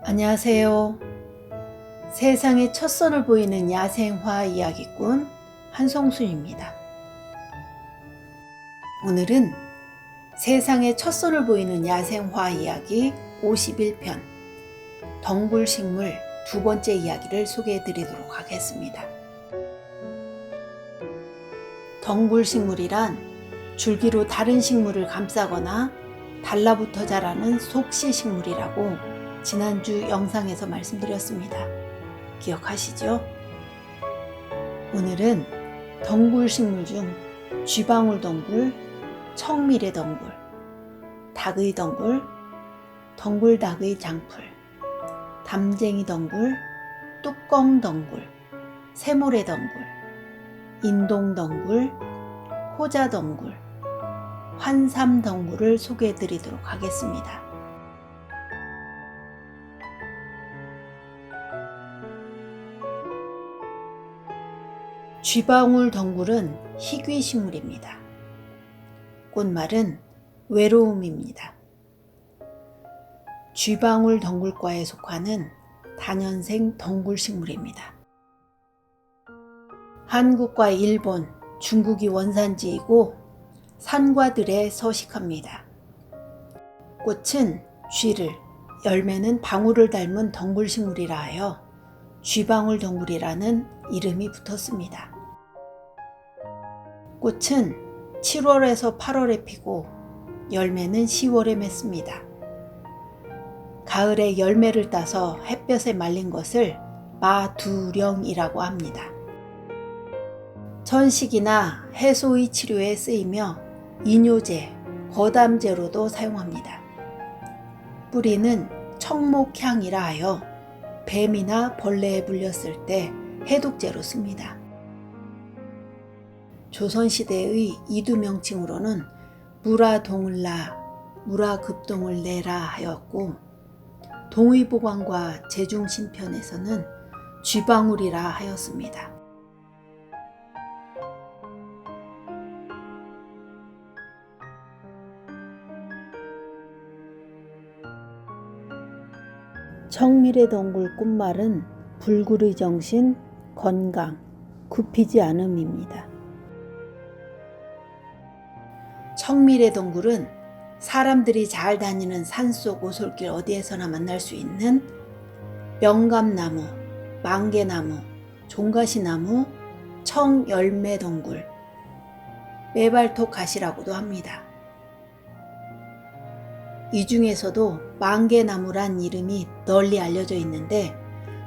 안녕하세요. 세상의 첫 선을 보이는 야생화 이야기꾼 한성순입니다. 오늘은 세상의 첫 선을 보이는 야생화 이야기 51편 덩굴식물 두 번째 이야기를 소개해 드리도록 하겠습니다. 덩굴식물이란 줄기로 다른 식물을 감싸거나 달라붙어 자라는 속시식물이라고 지난주 영상에서 말씀드렸습니다. 기억하시죠? 오늘은 덩굴식물 중 쥐방울덩굴, 청미래덩굴, 닭의덩굴, 덩굴닭의 장풀, 담쟁이덩굴, 뚜껑덩굴, 새모래덩굴, 인동덩굴, 호자덩굴, 환삼덩굴을 소개해 드리도록 하겠습니다. 쥐방울 덩굴은 희귀식물입니다. 꽃말은 외로움입니다. 쥐방울 덩굴과에 속하는 다년생 덩굴식물입니다. 한국과 일본, 중국이 원산지이고 산과들에 서식합니다. 꽃은 쥐를, 열매는 방울을 닮은 덩굴식물이라 하여 쥐방울 덩굴이라는 이름이 붙었습니다. 꽃은 7월에서 8월에 피고 열매는 10월에 맺습니다. 가을에 열매를 따서 햇볕에 말린 것을 마두령이라고 합니다. 천식이나 해소의 치료에 쓰이며 이뇨제, 거담제로도 사용합니다. 뿌리는 청목향이라 하여 뱀이나 벌레에 물렸을 때 해독제로 씁니다. 조선시대의 이두 명칭으로는 무라동을라, 무라급동을내라 하였고 동의보관과 제중신편에서는 쥐방울이라 하였습니다. 청미래덩굴 꽃말은 불굴의 정신, 건강, 굽히지 않음입니다. 청미래덩굴은 사람들이 잘 다니는 산속 오솔길 어디에서나 만날 수 있는 명감나무, 망개나무, 종가시나무, 청열매덩굴, 매발톱 가시라고도 합니다. 이 중에서도 망개나무란 이름이 널리 알려져 있는데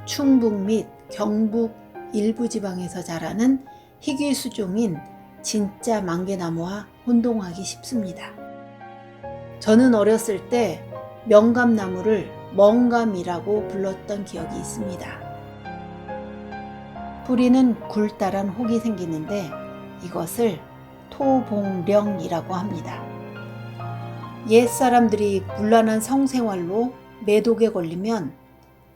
충북 및 경북 일부 지방에서 자라는 희귀 수종인 진짜 망개나무와 혼동하기 쉽습니다. 저는 어렸을 때 명감나무를 멍감이라고 불렀던 기억이 있습니다. 뿌리는 굴다란 혹이 생기는데 이것을 토봉령이라고 합니다. 옛사람들이 문란한 성생활로 매독에 걸리면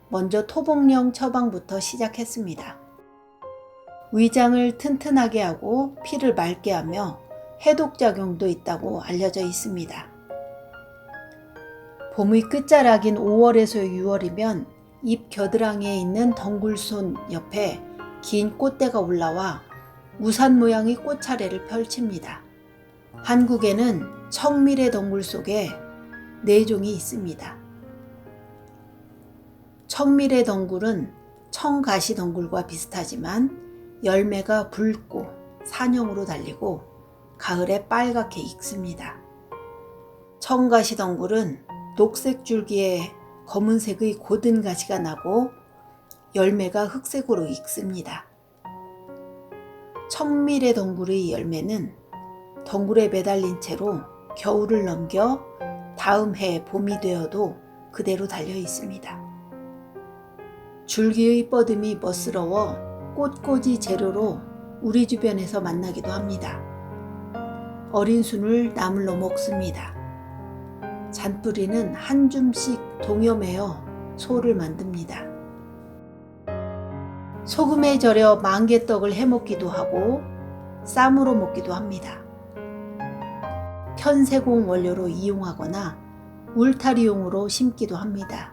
먼저 토봉령 처방부터 시작했습니다. 위장을 튼튼하게 하고 피를 맑게 하며 해독작용도 있다고 알려져 있습니다. 봄의 끝자락인 5월에서 6월이면 잎 겨드랑이에 있는 덩굴손 옆에 긴 꽃대가 올라와 우산 모양의 꽃차례를 펼칩니다. 한국에는 청미래 덩굴 속에 4종이 있습니다. 청미래 덩굴은 청가시 덩굴과 비슷하지만 열매가 붉고 산형으로 달리고 가을에 빨갛게 익습니다. 청가시 덩굴은 녹색 줄기에 검은색의 고든 가시가 나고 열매가 흑색으로 익습니다. 청미래 덩굴의 열매는 덩굴에 매달린 채로 겨울을 넘겨 다음 해 봄이 되어도 그대로 달려 있습니다. 줄기의 뻗음이 멋스러워 꽃꽂이 재료로 우리 주변에서 만나기도 합니다. 어린 순을 나물로 먹습니다. 잔뿌리는 한 줌씩 동여매어 소를 만듭니다. 소금에 절여 망개떡을 해먹기도 하고 쌈으로 먹기도 합니다. 편세공 원료로 이용하거나 울타리용으로 심기도 합니다.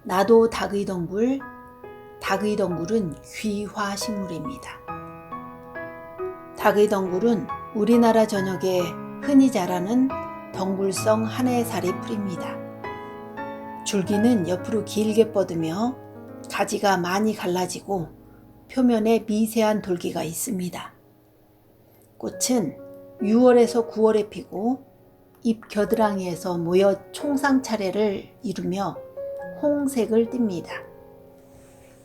나도 닭의덩굴. 닭의덩굴은 귀화식물입니다. 닭의덩굴은 우리나라 전역에 흔히 자라는 덩굴성 한해살이 풀입니다. 줄기는 옆으로 길게 뻗으며 가지가 많이 갈라지고 표면에 미세한 돌기가 있습니다. 꽃은 6월에서 9월에 피고 잎 겨드랑이에서 모여 총상 차례를 이루며 홍색을 띱니다.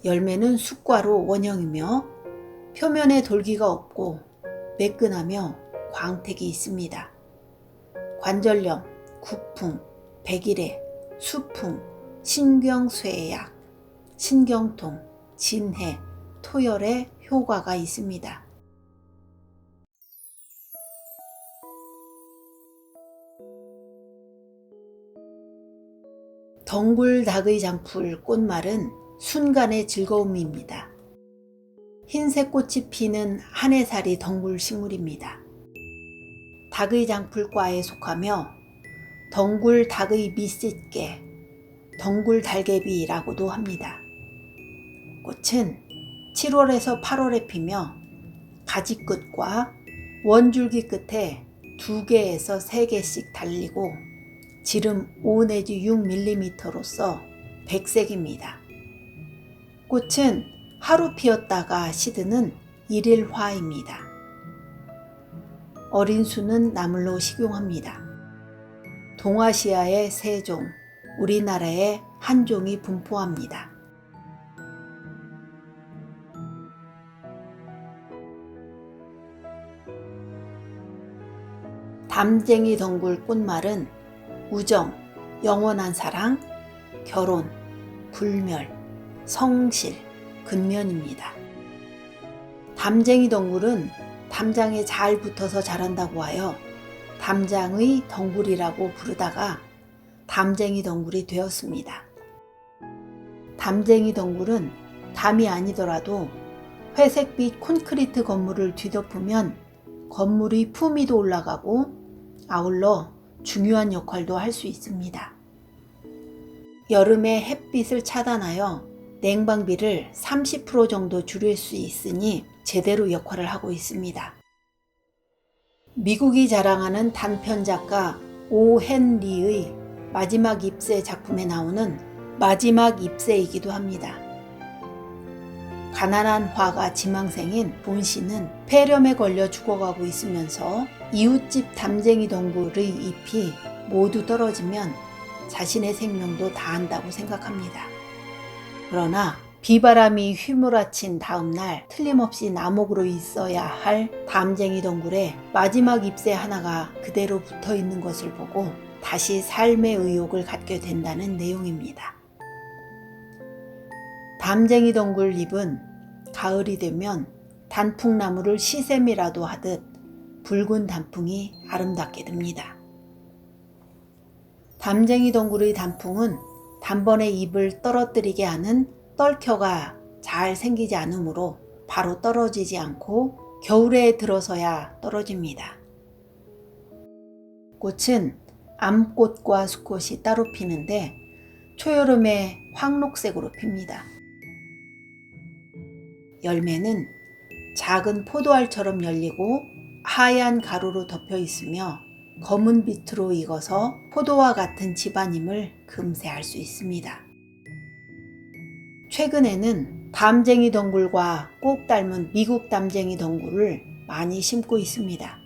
열매는 숫과로 원형이며 표면에 돌기가 없고 매끈하며 광택이 있습니다. 관절염, 구풍, 백일해, 수풍, 신경쇠약, 신경통, 진해, 토열에 효과가 있습니다. 덩굴 닭의 장풀 꽃말은 순간의 즐거움입니다. 흰색 꽃이 피는 한해살이 덩굴 식물입니다. 닭의 장풀과에 속하며 덩굴 닭의 밑싯개, 덩굴 달개비라고도 합니다. 꽃은 7월에서 8월에 피며 가지 끝과 원줄기 끝에 2개에서 3개씩 달리고 지름 5 내지 6mm로서 백색입니다. 꽃은 하루 피었다가 시드는 일일화입니다. 어린 수는 나물로 식용합니다. 동아시아의 3종, 우리나라에 1종이 분포합니다. 담쟁이 덩굴 꽃말은 우정, 영원한 사랑, 결혼, 불멸, 성실, 근면입니다. 담쟁이 덩굴은 담장에 잘 붙어서 자란다고 하여 담장의 덩굴이라고 부르다가 담쟁이 덩굴이 되었습니다. 담쟁이 덩굴은 담이 아니더라도 회색빛 콘크리트 건물을 뒤덮으면 건물의 품위도 올라가고 아울러 중요한 역할도 할 수 있습니다. 여름에 햇빛을 차단하여 냉방비를 30% 정도 줄일 수 있으니 제대로 역할을 하고 있습니다. 미국이 자랑하는 단편 작가 오 헨리의 마지막 잎새 작품에 나오는 마지막 잎새이기도 합니다. 가난한 화가 지망생인 본 씨는 폐렴에 걸려 죽어가고 있으면서 이웃집 담쟁이 덩굴의 잎이 모두 떨어지면 자신의 생명도 다한다고 생각합니다. 그러나 비바람이 휘몰아친 다음 날 틀림없이 나목으로 있어야 할 담쟁이 덩굴에 마지막 잎새 하나가 그대로 붙어 있는 것을 보고 다시 삶의 의욕을 갖게 된다는 내용입니다. 담쟁이 덩굴 잎은 가을이 되면 단풍나무를 시샘이라도 하듯 붉은 단풍이 아름답게 됩니다. 담쟁이 덩굴의 단풍은 단번에 잎을 떨어뜨리게 하는 떨켜가 잘 생기지 않으므로 바로 떨어지지 않고 겨울에 들어서야 떨어집니다. 꽃은 암꽃과 수꽃이 따로 피는데 초여름에 황록색으로 핍니다. 열매는 작은 포도알처럼 열리고 하얀 가루로 덮여 있으며 검은 빛으로 익어서 포도와 같은 집안임을 금세 알 수 있습니다. 최근에는 담쟁이 덩굴과 꼭 닮은 미국 담쟁이 덩굴을 많이 심고 있습니다.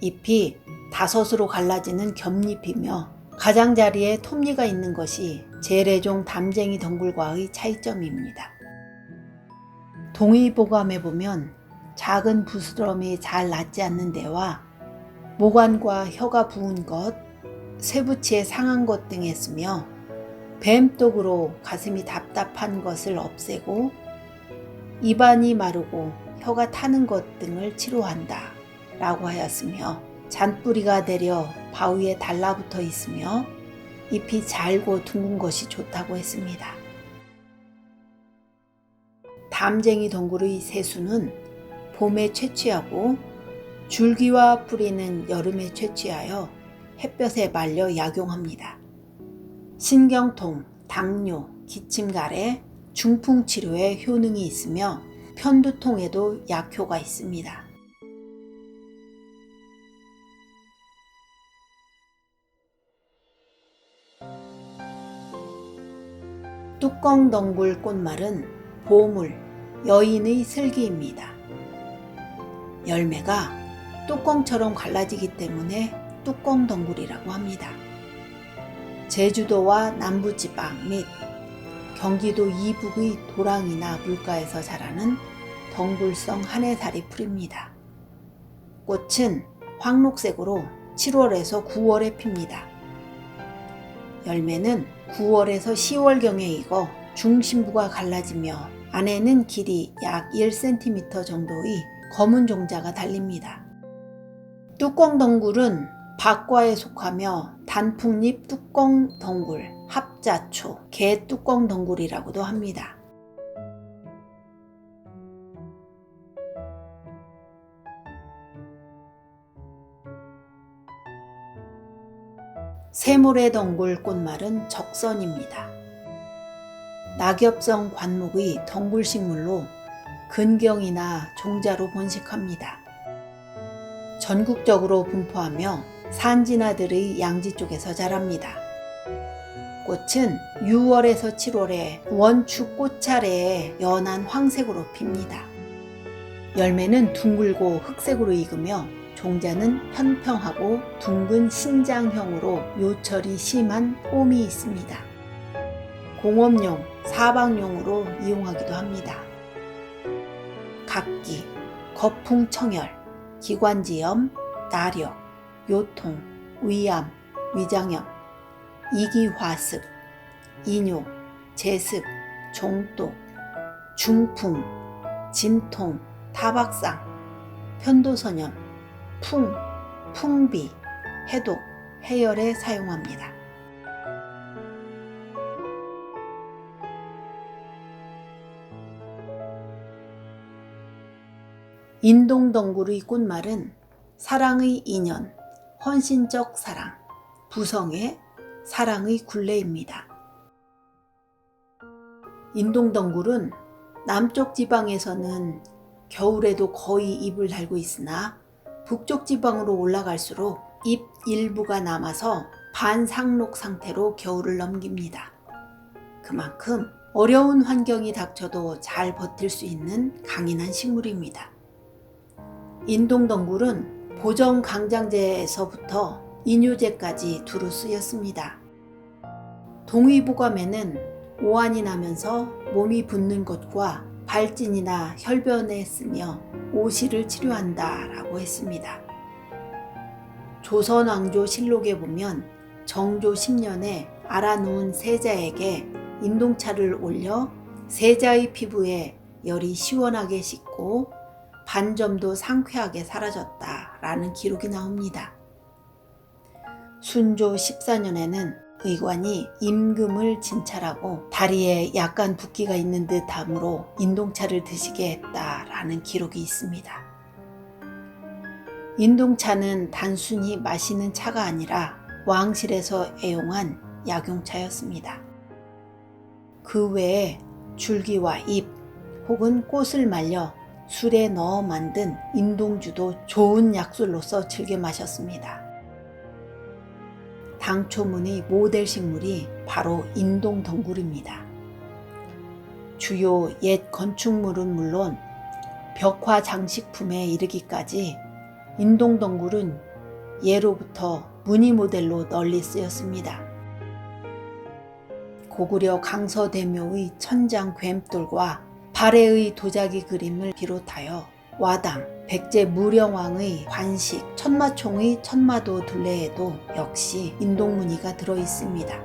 잎이 5으로 갈라지는 겹잎이며 가장자리에 톱니가 있는 것이 재래종 담쟁이 덩굴과의 차이점입니다. 동의보감에 보면 작은 부스럼이 잘 낫지 않는 데와 모관과 혀가 부은 것, 쇠붙이에 상한 것 등에 쓰며 뱀독으로 가슴이 답답한 것을 없애고 입안이 마르고 혀가 타는 것 등을 치료한다 라고 하였으며 잔뿌리가 내려 바위에 달라붙어 있으며 잎이 잘고 둥근 것이 좋다고 했습니다. 담쟁이 덩굴의 새수는 봄에 채취하고 줄기와 뿌리는 여름에 채취하여 햇볕에 말려 약용합니다. 신경통, 당뇨, 기침가래, 중풍 치료에 효능이 있으며 편두통에도 약효가 있습니다. 뚜껑덩굴 꽃말은 보물, 여인의 슬기입니다. 열매가 뚜껑처럼 갈라지기 때문에 뚜껑덩굴이라고 합니다. 제주도와 남부지방 및 경기도 이북의 도랑이나 물가에서 자라는 덩굴성 한해살이 풀입니다. 꽃은 황록색으로 7월에서 9월에 핍니다. 열매는 9월에서 10월경에 익어 중심부가 갈라지며 안에는 길이 약 1cm 정도의 검은 종자가 달립니다. 뚜껑덩굴은 박과에 속하며 단풍잎 뚜껑덩굴, 합자초, 개뚜껑덩굴이라고도 합니다. 세모래 덩굴 꽃말은 적선입니다. 낙엽성 관목의 덩굴식물로 근경이나 종자로 번식합니다. 전국적으로 분포하며 산진아들의 양지 쪽에서 자랍니다. 꽃은 6월에서 7월에 원추 꽃차례에 연한 황색으로 핍니다. 열매는 둥글고 흑색으로 익으며 종자는 편평하고 둥근 신장형으로 요철이 심한 뽐이 있습니다. 공업용, 사방용으로 이용하기도 합니다. 각기, 거풍청열, 기관지염, 나력, 요통, 위암, 위장염, 이기화습, 이뇨, 제습, 종독, 중풍, 진통, 타박상, 편도선염, 풍, 풍비, 해독, 해열에 사용합니다. 인동덩굴의 꽃말은 사랑의 인연, 헌신적 사랑, 부성의 사랑의 굴레입니다. 인동덩굴은 남쪽 지방에서는 겨울에도 거의 잎을 달고 있으나 북쪽 지방으로 올라갈수록 잎 일부가 남아서 반상록 상태로 겨울을 넘깁니다. 그만큼 어려운 환경이 닥쳐도 잘 버틸 수 있는 강인한 식물입니다. 인동덩굴은 보정강장제에서부터 이뇨제까지 두루 쓰였습니다. 동의보감에는 오한이 나면서 몸이 붓는 것과 발진이나 혈변에 쓰며 오시를 치료한다 라고 했습니다. 조선왕조실록에 보면 정조 10년에 알아놓은 세자에게 인동차를 올려 세자의 피부에 열이 시원하게 씻고 반점도 상쾌하게 사라졌다 라는 기록이 나옵니다. 순조 14년에는 의관이 임금을 진찰하고 다리에 약간 붓기가 있는 듯하므로 인동차를 드시게 했다라는 기록이 있습니다. 인동차는 단순히 마시는 차가 아니라 왕실에서 애용한 약용차였습니다. 그 외에 줄기와 잎 혹은 꽃을 말려 술에 넣어 만든 인동주도 좋은 약술로서 즐겨 마셨습니다. 당초문의 모델 식물이 바로 인동덩굴입니다. 주요 옛 건축물은 물론 벽화 장식품에 이르기까지 인동덩굴은 예로부터 무늬 모델로 널리 쓰였습니다. 고구려 강서대묘의 천장 괸돌과 발해의 도자기 그림을 비롯하여 와당, 백제 무령왕의 관식, 천마총의 천마도 둘레에도 역시 인동무늬가 들어있습니다.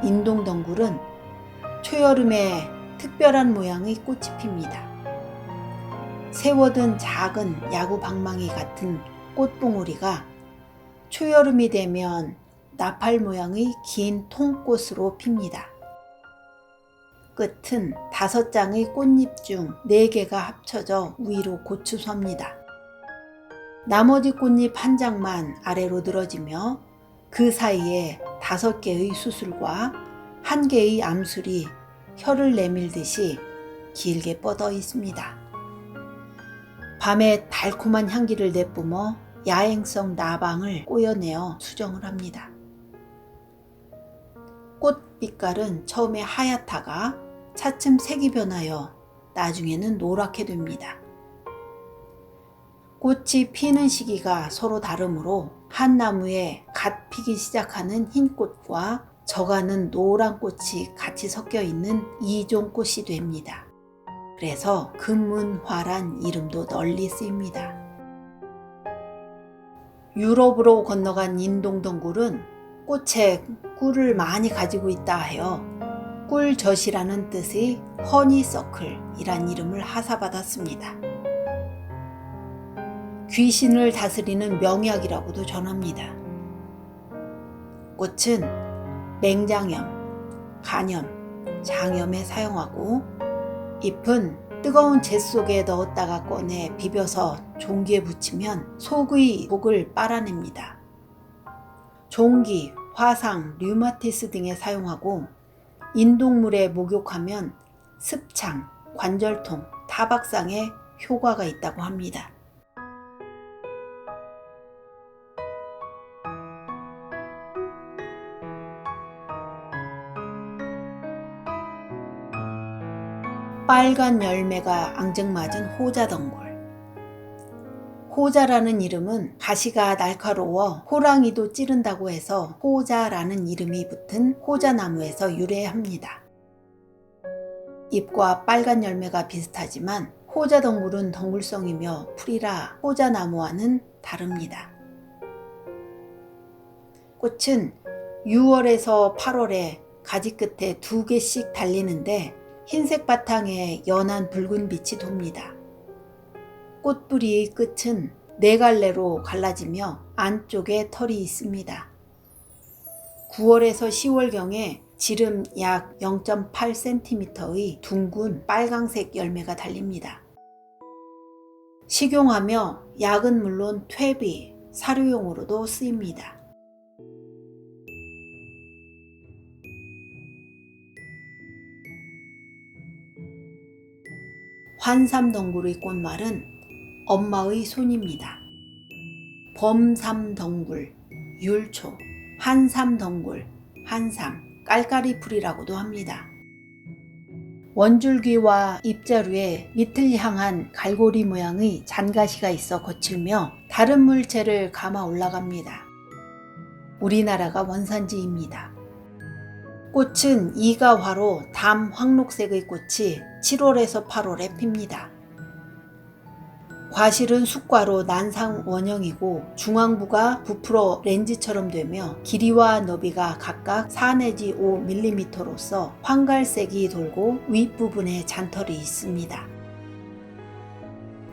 인동덩굴은 초여름에 특별한 모양의 꽃이 핍니다. 세워든 작은 야구방망이 같은 꽃봉오리가 초여름이 되면 나팔 모양의 긴 통꽃으로 핍니다. 끝은 5장의 꽃잎 중 4개가 합쳐져 위로 고추섭니다. 나머지 꽃잎 1장만 아래로 늘어지며 그 사이에 5개의 수술과 1개의 암술이 혀를 내밀듯이 길게 뻗어 있습니다. 밤에 달콤한 향기를 내뿜어 야행성 나방을 꼬여내어 수정을 합니다. 꽃 빛깔은 처음에 하얗다가 차츰 색이 변하여 나중에는 노랗게 됩니다. 꽃이 피는 시기가 서로 다르므로 한 나무에 갓 피기 시작하는 흰 꽃과 져가는 노란 꽃이 같이 섞여 있는 2종 꽃이 됩니다. 그래서 금문화란 이름도 널리 쓰입니다. 유럽으로 건너간 인동덩굴은 꽃에 꿀을 많이 가지고 있다 하여 꿀젖이라는 뜻의 허니서클이란 이름을 하사받았습니다. 귀신을 다스리는 명약이라고도 전합니다. 꽃은 맹장염, 간염, 장염에 사용하고 잎은 뜨거운 재 속에 넣었다가 꺼내 비벼서 종기에 붙이면 속의 독을 빨아냅니다. 종기, 화상, 류마티스 등에 사용하고 인동물에 목욕하면 습창, 관절통, 타박상에 효과가 있다고 합니다. 빨간 열매가 앙증맞은 호자덩굴. 호자라는 이름은 가시가 날카로워 호랑이도 찌른다고 해서 호자라는 이름이 붙은 호자나무에서 유래합니다. 잎과 빨간 열매가 비슷하지만 호자덩굴은 덩굴성이며 풀이라 호자나무와는 다릅니다. 꽃은 6월에서 8월에 가지 끝에 2개씩 달리는데 흰색 바탕에 연한 붉은 빛이 돕니다. 꽃뿌리의 끝은 4갈래로 갈라지며 안쪽에 털이 있습니다. 9월에서 10월경에 지름 약 0.8cm의 둥근 빨강색 열매가 달립니다. 식용하며 약은 물론 퇴비, 사료용으로도 쓰입니다. 환삼덩굴의 꽃말은 엄마의 손입니다. 범삼덩굴, 율초, 한삼덩굴, 한삼, 깔깔이풀이라고도 합니다. 원줄기와 잎자루에 밑을 향한 갈고리 모양의 잔가시가 있어 거칠며 다른 물체를 감아 올라갑니다. 우리나라가 원산지입니다. 꽃은 이가화로 담 황록색의 꽃이 7월에서 8월에 핍니다. 과실은 숙과로 난상 원형이고 중앙부가 부풀어 렌즈처럼 되며 길이와 너비가 각각 4 내지 5mm로서 황갈색이 돌고 윗부분에 잔털이 있습니다.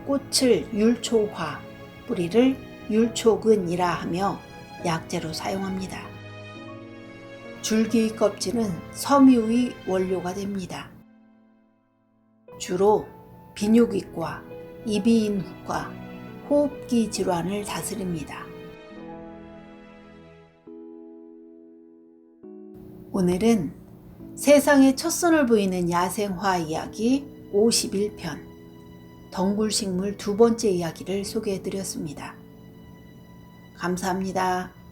꽃을 율초화, 뿌리를 율초근이라 하며 약재로 사용합니다. 줄기의 껍질은 섬유의 원료가 됩니다. 주로 비뇨기과, 이비인후과, 호흡기 질환을 다스립니다. 오늘은 세상에 첫선을 보이는 야생화 이야기 51편 덩굴식물 2번째 이야기를 소개해드렸습니다. 감사합니다.